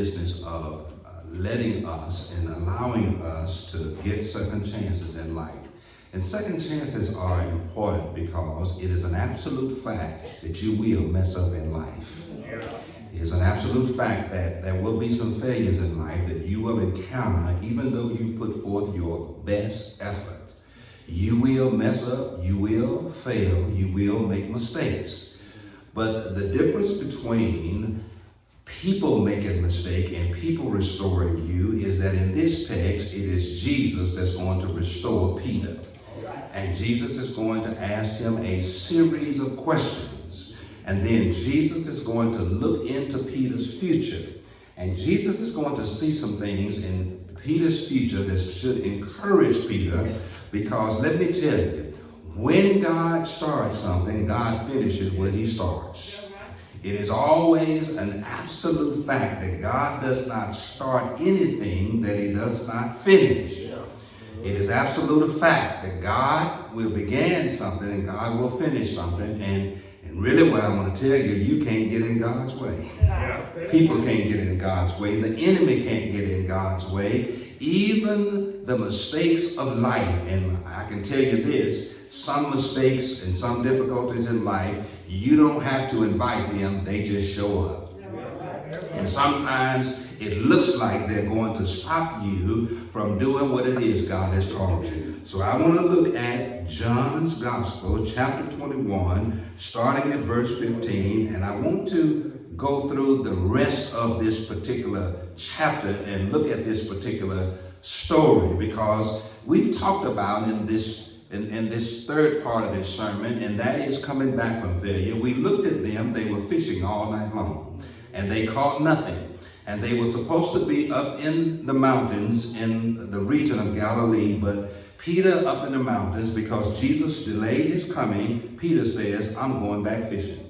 business of letting us and allowing us to get second chances in life. And second chances are important because it is an absolute fact that you will mess up in life. It is an absolute fact that there will be some failures in life that you will encounter even though you put forth your best effort. You will mess up, you will fail, you will make mistakes. But the difference between people making a mistake and people restoring you is that in this text, it is Jesus that's going to restore Peter. And Jesus is going to ask him a series of questions. And then Jesus is going to look into Peter's future. And Jesus is going to see some things in Peter's future that should encourage Peter, because let me tell you, when God starts something, God finishes what he starts. It is always an absolute fact that God does not start anything that he does not finish. It is absolute fact that God will begin something and God will finish something. And really what I want to tell you, you can't get in God's way. People can't get in God's way. The enemy can't get in God's way. Even the mistakes of life, and I can tell you this, some mistakes and some difficulties in life, you don't have to invite them, they just show up. And sometimes it looks like they're going to stop you from doing what it is God has called you. So I want to look at John's Gospel, chapter 21, starting at verse 15, and I want to go through the rest of this particular chapter and look at this particular story, because we talked about in this third part of this sermon, and that is coming back from failure. We looked at them. They were fishing all night long, and they caught nothing. And they were supposed to be up in the mountains in the region of Galilee, but Peter up in the mountains, because Jesus delayed his coming, Peter says, I'm going back fishing.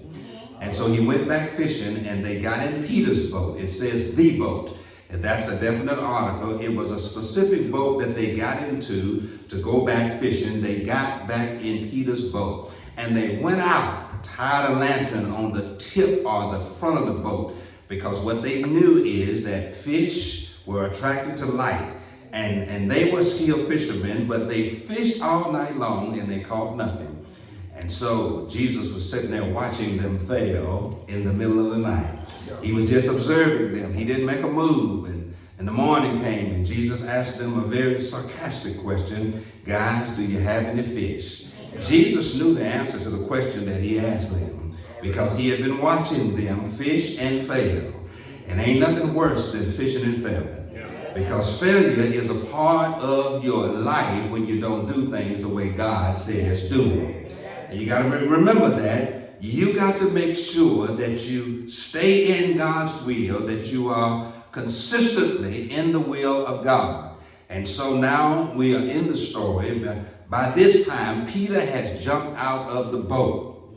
And so he went back fishing, and they got in Peter's boat. It says the boat. And that's a definite article. It was a specific boat that they got into to go back fishing. They got back in Peter's boat, and they went out, tied a lantern on the tip or the front of the boat, because what they knew is that fish were attracted to light. And they were still fishermen, but they fished all night long and they caught nothing. And so Jesus was sitting there watching them fail in the middle of the night. He was just observing them. He didn't make a move. And the morning came, and Jesus asked them a very sarcastic question. Guys, do you have any fish? Jesus knew the answer to the question that he asked them, because he had been watching them fish and fail. And ain't nothing worse than fishing and failing. Because failure is a part of your life when you don't do things the way God says do them. And you got to remember that. You got to make sure that you stay in God's will, that you are consistently in the will of God. And so now we are in the story. By this time, Peter has jumped out of the boat.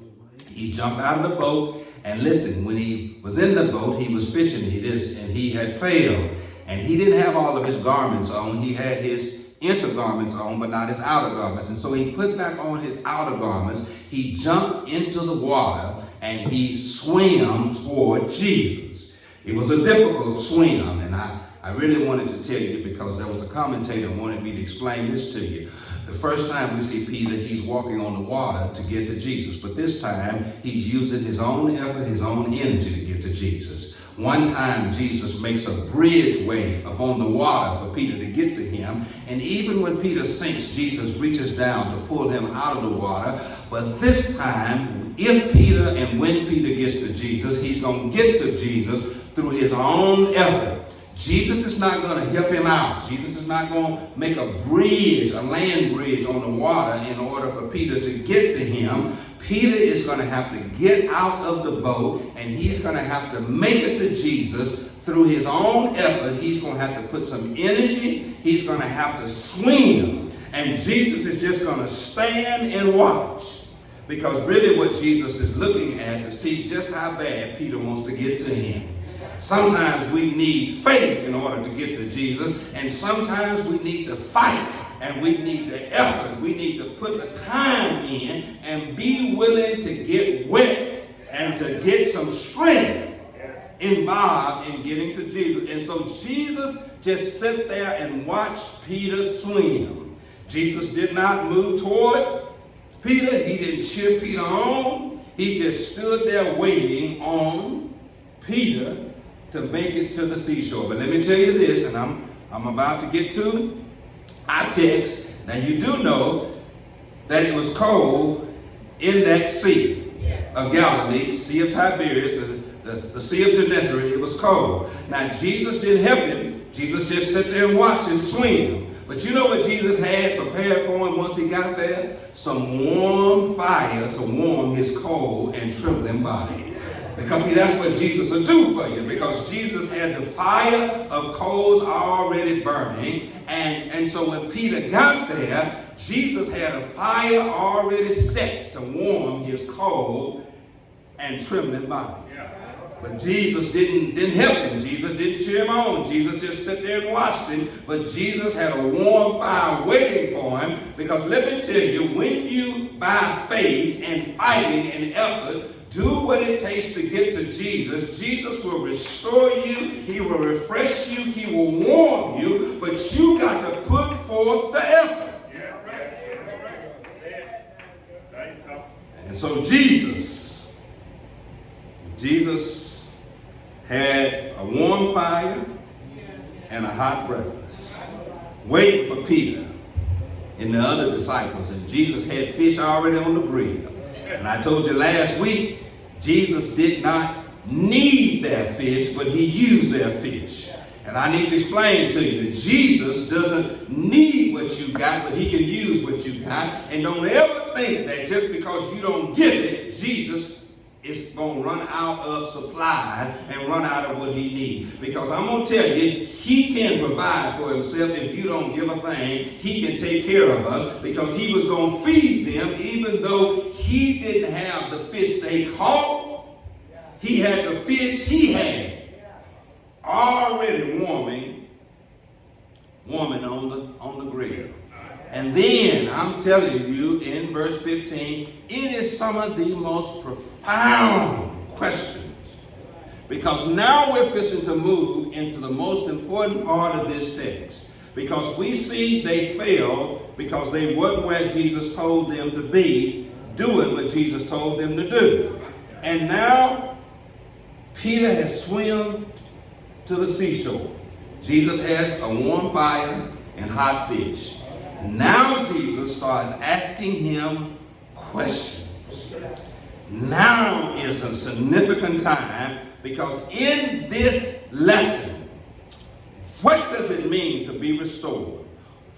He jumped out of the boat, and listen, when he was in the boat, he was fishing, and he had failed. And he didn't have all of his garments on. He had his inner garments on, but not his outer garments. And so he put back on his outer garments. He jumped into the water, and he swam toward Jesus. It was a difficult swim, and I really wanted to tell you, because there was a commentator who wanted me to explain this to you. The first time we see Peter, he's walking on the water to get to Jesus. But this time, he's using his own effort, his own energy to get to Jesus. One time, Jesus makes a bridgeway upon the water for Peter to get to him. And even when Peter sinks, Jesus reaches down to pull him out of the water. But this time, if Peter and when Peter gets to Jesus, he's going to get to Jesus through his own effort. Jesus is not going to help him out. Jesus is not going to make a bridge, a land bridge on the water in order for Peter to get to him. Peter is going to have to get out of the boat, and he's going to have to make it to Jesus through his own effort. He's going to have to put some energy. He's going to have to swim, and Jesus is just going to stand and watch, because really what Jesus is looking at to see just how bad Peter wants to get to him. Sometimes we need faith in order to get to Jesus, and sometimes we need to fight. And we need the effort. We need to put the time in and be willing to get wet and to get some strength involved in getting to Jesus. And so Jesus just sat there and watched Peter swim. Jesus did not move toward Peter. He didn't cheer Peter on. He just stood there waiting on Peter to make it to the seashore. But let me tell you this, and I'm about to get to our text. Now you do know that it was cold in that sea of Galilee, Sea of Tiberias, the Sea of Gennesaret. It was cold. Now Jesus didn't help him. Jesus just sat there and watched him swim. But you know what Jesus had prepared for him once he got there? Some warm fire to warm his cold and trembling body. Because see, that's what Jesus will do for you. Because Jesus had the fire of coals already burning. And so when Peter got there, Jesus had a fire already set to warm his cold and trembling body. But Jesus didn't help him. Jesus didn't cheer him on. Jesus just sat there and watched him. But Jesus had a warm fire waiting for him. Because let me tell you, when you, by faith and fighting and effort, do what it takes to get to Jesus, Jesus will restore you. He will refresh you. He will warm you. But you got to put forth the effort. And so Jesus had a warm fire and a hot breakfast, waiting for Peter and the other disciples. And Jesus had fish already on the grill. And I told you last week, Jesus did not need their fish, but he used their fish. And I need to explain to you that Jesus doesn't need what you got, but he can use what you got. And don't ever think that just because you don't get it, Jesus is going to run out of supplies and run out of what he needs. Because I'm going to tell you, he can provide for himself if you don't give a thing. He can take care of us because he was going to feed them even though he didn't have the fish they caught. He had the fish he had already warming on the grill. And then I'm telling you in verse 15, it is some of the most profound questions. Because now we're fixing to move into the most important part of this text. Because we see they failed because they weren't where Jesus told them to be, doing what Jesus told them to do. And now Peter has swum to the seashore. Jesus has a warm fire and hot fish. Now Jesus starts asking him questions. Now is a significant time because in this lesson, what does it mean to be restored?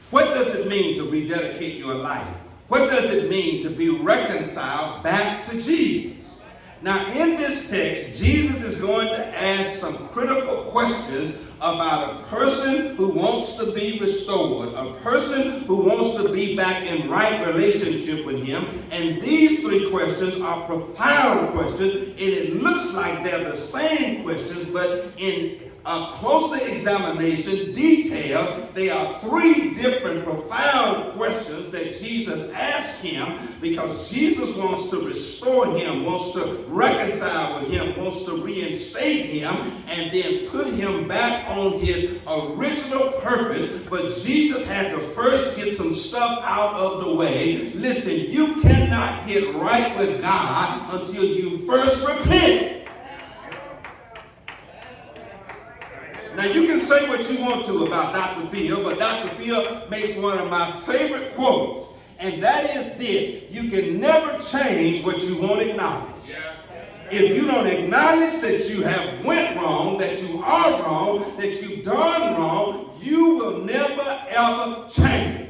What does it mean to rededicate your life? What does it mean to be reconciled back to Jesus? Now in this text, Jesus is going to ask some critical questions about a person who wants to be restored, a person who wants to be back in right relationship with him. And these three questions are profound questions, and it looks like they're the same questions, but in a closer examination, detail, they are three different profound questions that Jesus asked him because Jesus wants to restore him, wants to reconcile with him, wants to reinstate him, and then put him back on his original purpose. But Jesus had to first get some stuff out of the way. Listen, you cannot get right with God until you first repent. Now, you can say what you want to about Dr. Phil, but Dr. Phil makes one of my favorite quotes, and that is this: you can never change what you won't acknowledge. If you don't acknowledge that you have went wrong, that you are wrong, that you've done wrong, you will never, ever change.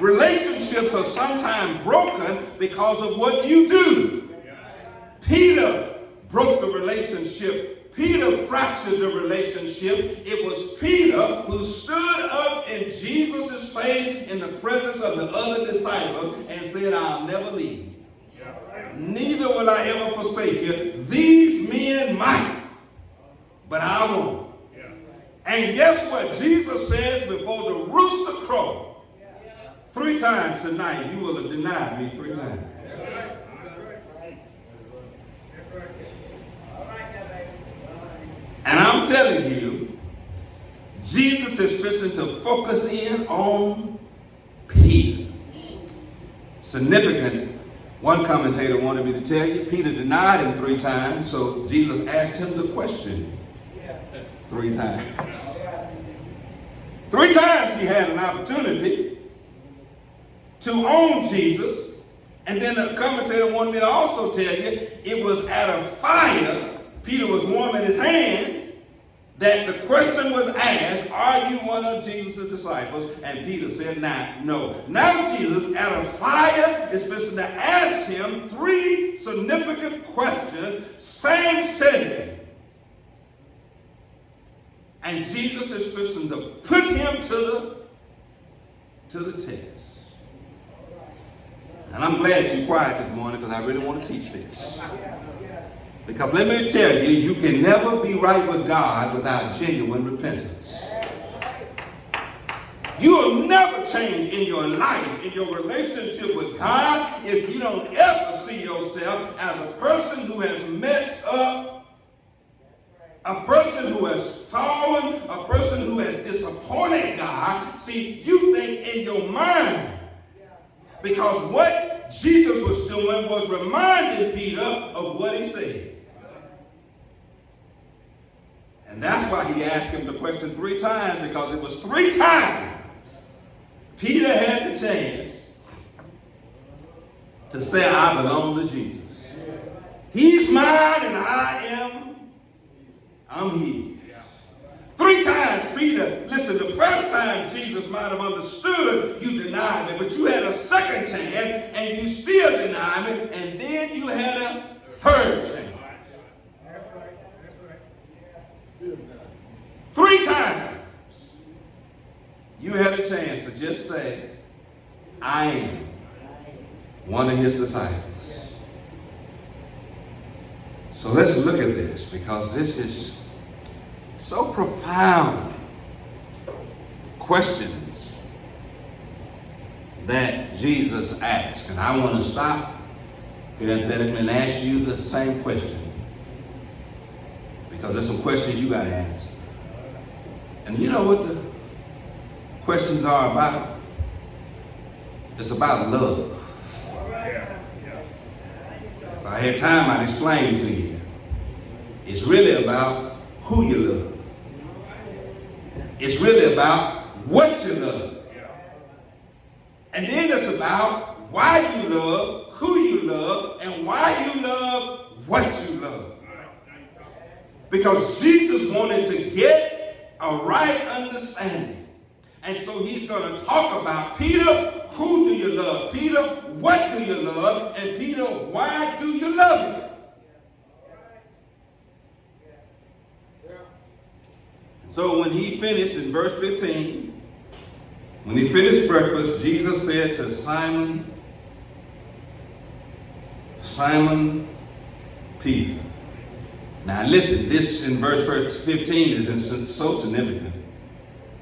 Relationships are sometimes broken because of what you do. Peter broke the relationship. Peter fractured the relationship. It was Peter who stood up in Jesus' face in the presence of the other disciples and said, I'll never leave you. Neither will I ever forsake you. These men might, but I won't. And guess what? Jesus says before the rooster crows, 3 times tonight you will have denied me 3 times. I'm telling you, Jesus is fixing to focus in on Peter. Significant. One commentator wanted me to tell you, Peter denied him 3 times, so Jesus asked him the question 3 times. 3 times he had an opportunity to own Jesus. And then the commentator wanted me to also tell you, it was at a fire, Peter was warming his hands, that the question was asked, are you one of Jesus' disciples? And Peter said, no. Now Jesus at a fire is fixing to ask him 3 significant questions, same setting. And Jesus is fixing to put him to the test. And I'm glad you're quiet this morning because I really want to teach this. Because let me tell you, you can never be right with God without genuine repentance. You will never change in your life, in your relationship with God, if you don't ever see yourself as a person who has messed up, a person who has fallen, a person who has disappointed God. See, you think in your mind, because what Jesus was doing was reminding Peter of what he said. And that's why he asked him the question 3 times, because it was 3 times Peter had the chance to say, I belong to Jesus. He's mine and I'm his. 3 times Peter, listen, the first time Jesus might have understood you denied me, but you had a second chance and you still denied me, and then you had a third chance. 3 times you had a chance to just say, I am one of his disciples. So let's look at this, because this is so profound. Questions that Jesus asked. And I want to stop parenthetically and ask you the same question, because there's some questions you got to answer. And you know what the questions are about? It's about love. If I had time, I'd explain to you. It's really about who you love. It's really about what you love. And then it's about why you love, who you love, and why you love what you love. Because Jesus wanted to get a right understanding. And so he's going to talk about, Peter, who do you love? Peter, what do you love? And Peter, why do you love him? So when he finished in verse 15, when he finished breakfast, Jesus said to Simon Peter. Now listen, this in verse 15 is so significant,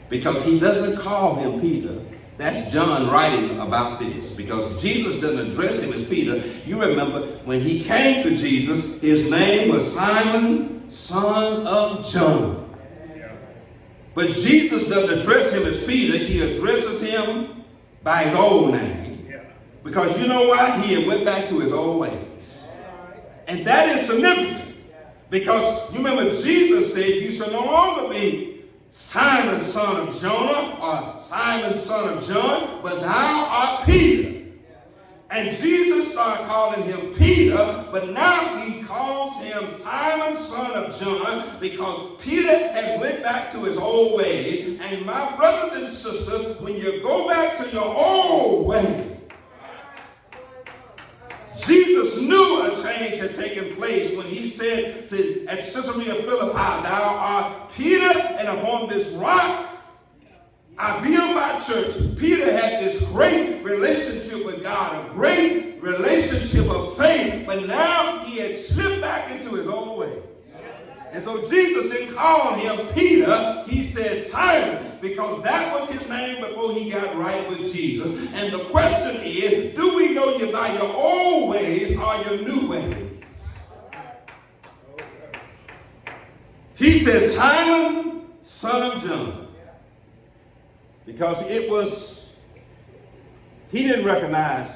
because he doesn't call him Peter. That's John writing about this, because Jesus doesn't address him as Peter. You remember when he came to Jesus, his name was Simon, son of Jonah. But Jesus doesn't address him as Peter. He addresses him by his old name. Because you know why? He had went back to his old ways. And that is significant. Because you remember Jesus said, you shall no longer be Simon, son of Jonah, or Simon, son of John, but thou art Peter. And Jesus started calling him Peter, but now he calls him Simon, son of John, because Peter has went back to his old ways. And my brothers and sisters, when you go back to your old ways, Jesus knew a change had taken place when he said at Caesarea Philippi, thou art Peter, and upon this rock I build my church. Peter had this great relationship with God, a great relationship of faith, but now he had slipped back into his old way. And so Jesus didn't call him Peter, he said Simon, because that was his name before he got right with Jesus. And the question is, do we know you by your old ways or your new ways? He said, Simon, son of John. Because he didn't recognize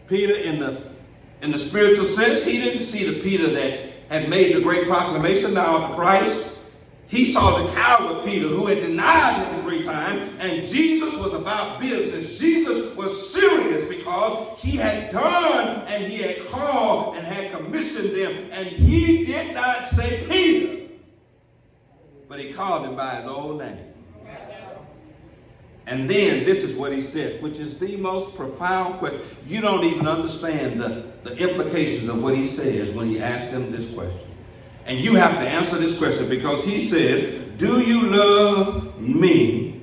Peter in the spiritual sense. He didn't see the Peter that had made the great proclamation now of Christ. He saw the coward Peter who had denied him 3 times, and Jesus was about business. Jesus was serious because he had done and he had called and had commissioned them, and he did not say Peter, but he called him by his old name. And then this is what he said, which is the most profound question. You don't even understand the implications of what he says when he asked him this question. And you have to answer this question, because he says, do you love me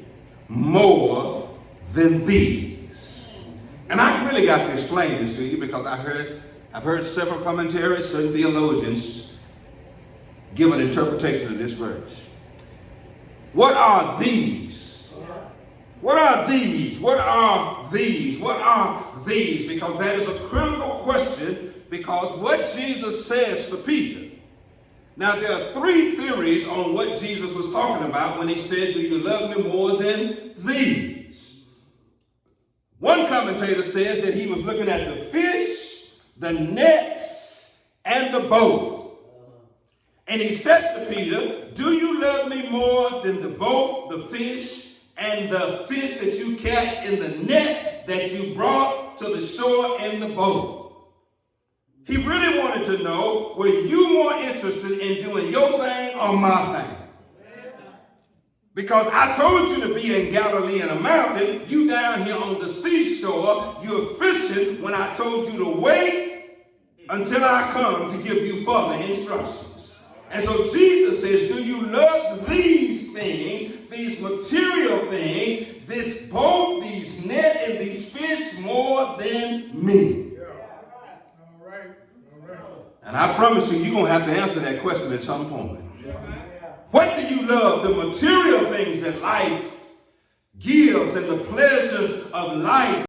more than these? And I really got to explain this to you, because I've heard several commentaries, certain theologians give an interpretation of this verse. What are these? What are these? What are these? What are these? Because that is a critical question, because what Jesus says to Peter. Now, there are 3 theories on what Jesus was talking about when he said, do you love me more than these? One commentator says that he was looking at the fish, the nets, and the boat. And he said to Peter, do you love me more than the boat, the fish, and the fish that you catch in the net that you brought to the shore in the boat? He really wanted to know, were you more interested in doing your thing or my thing? Because I told you to be in Galilee in a mountain. You down here on the seashore, you're fishing when I told you to wait until I come to give you further instructions. And so Jesus says, do you love these things, these material things, this boat, these net, and these fish more than me? And I promise you, you're going to have to answer that question at some point. What do you love? The material things that life gives and the pleasure of life.